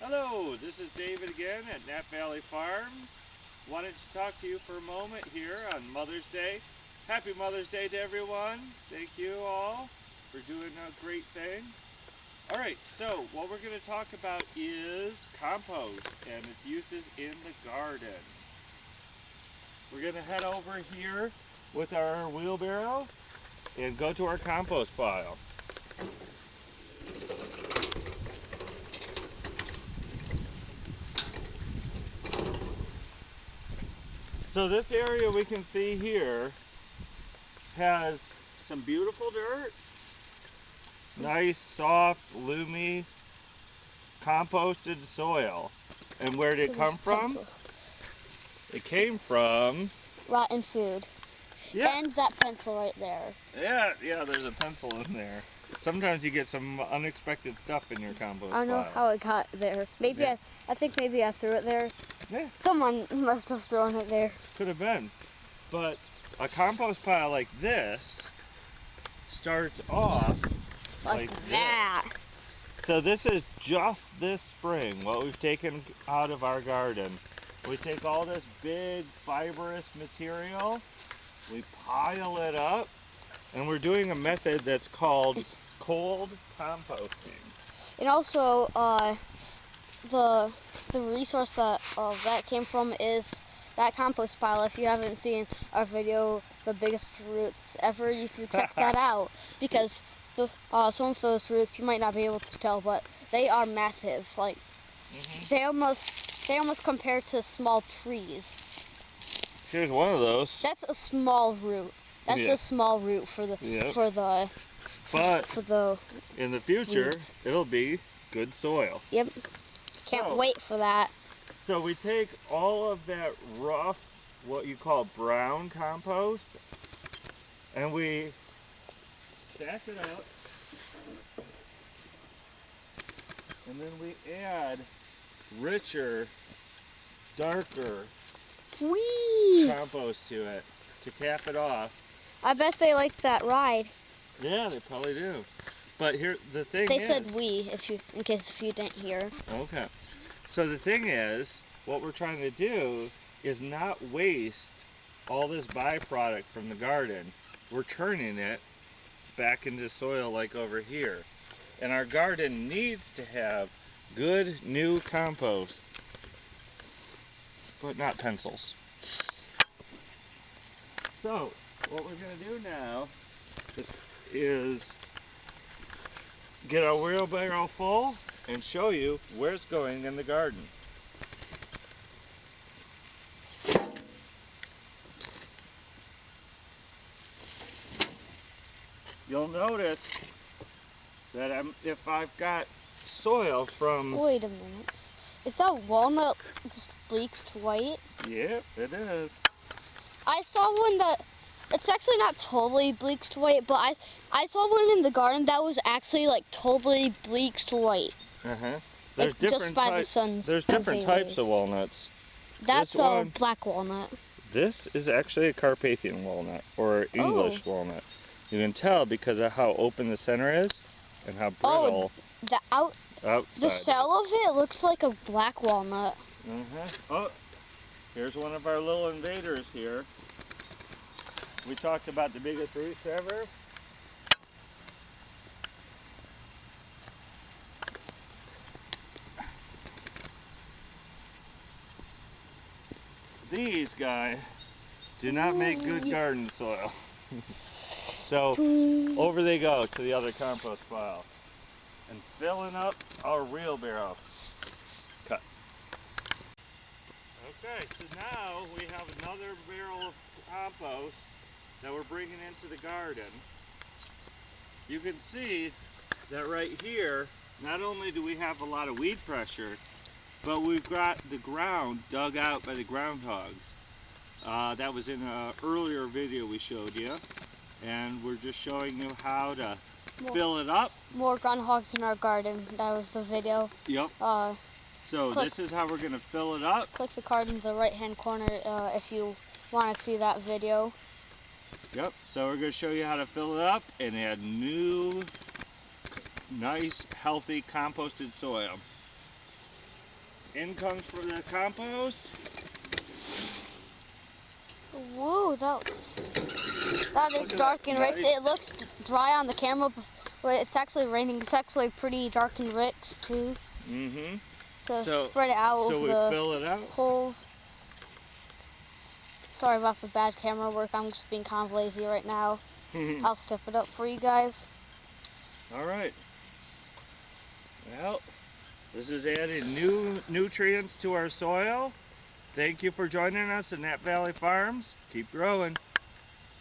Hello, this is David again at Nap Valley Farms. Wanted to talk to you for a moment here on Mother's Day. Happy Mother's Day to everyone. Thank you all for doing a great thing. Alright, so what we're going to talk about is compost and its uses in the garden. We're going to head over here with our wheelbarrow and go to our compost pile. So this area we can see here has some beautiful dirt, nice, soft, loomy, composted soil. And where did it come from? Pencil. It came from... rotten food. Yeah. And that pencil right there. Yeah, there's a pencil in there. Sometimes you get some unexpected stuff in your compost I don't know pile. how it got there. Maybe Yeah. I think maybe I threw it there. Yeah. Someone must have thrown it there. Could have been. But a compost pile like this starts off like that. this. So this is just this spring, what we've taken out of our garden. We take all this big fibrous material, we pile it up, and we're doing a method that's called cold composting. And also, the resource that that came from is that compost pile. If you haven't seen our video, the biggest roots ever, you should check that out, because some of those roots you might not be able to tell, but they are massive. Like they almost compare to small trees. Here's one of those. That's a small root. That's a small root for the But in the future, weeds. it'll be good soil. Yep. Can't wait for that. So we take all of that rough, what you call brown compost, and we stack it up, and then we add richer, darker Whee! compost to it to cap it off. I bet they like that ride. Yeah, they probably do. But here, the thing They is... said we, in case you didn't hear. Okay. So the thing is, what we're trying to do is not waste all this byproduct from the garden. We're turning it back into soil like over here. And our garden needs to have good new compost, but not pencils. So, what we're going to do now is get our wheelbarrow full and show you where it's going in the garden. You'll notice that if I've got soil from... Wait a minute. Is that walnut just bleached white? Yep, it is. I saw one that, it's actually not totally bleached white, but I saw one in the garden that was actually like totally bleached white. Uh-huh. Like just by the sun's There's different types rays. of walnuts. That's a black walnut. This is actually a Carpathian walnut, or English walnut. You can tell because of how open the center is and how brittle outside. The shell of it looks like a black walnut. Oh, here's one of our little invaders here. We talked about the biggest roots ever. These guys do not make good garden soil. So over they go to the other compost pile and filling up our wheelbarrow. Cut. Okay, so now we have another barrel of compost that we're bringing into the garden. You can see that right here, not only do we have a lot of weed pressure, but we've got the ground dug out by the groundhogs. That was in an earlier video we showed you, and we're just showing you how to fill it up. More groundhogs in our garden. That was the video. Yep. So this is how we're going to fill it up. Click the card in the right-hand corner if you want to see that video. Yep. So we're going to show you how to fill it up and add new, nice, healthy, composted soil. In comes for the compost. Woo, that is Look at dark that, and rich. guys. It looks dry on the camera, but it's actually raining. It's actually pretty dark and rich too. Mm-hmm. So spread it out So over we the fill it out. holes. Sorry about the bad camera work. I'm just being kind of lazy right now. I'll step it up for you guys. All right. Well, this is adding new nutrients to our soil. Thank you for joining us at Nap Valley Farms. Keep growing.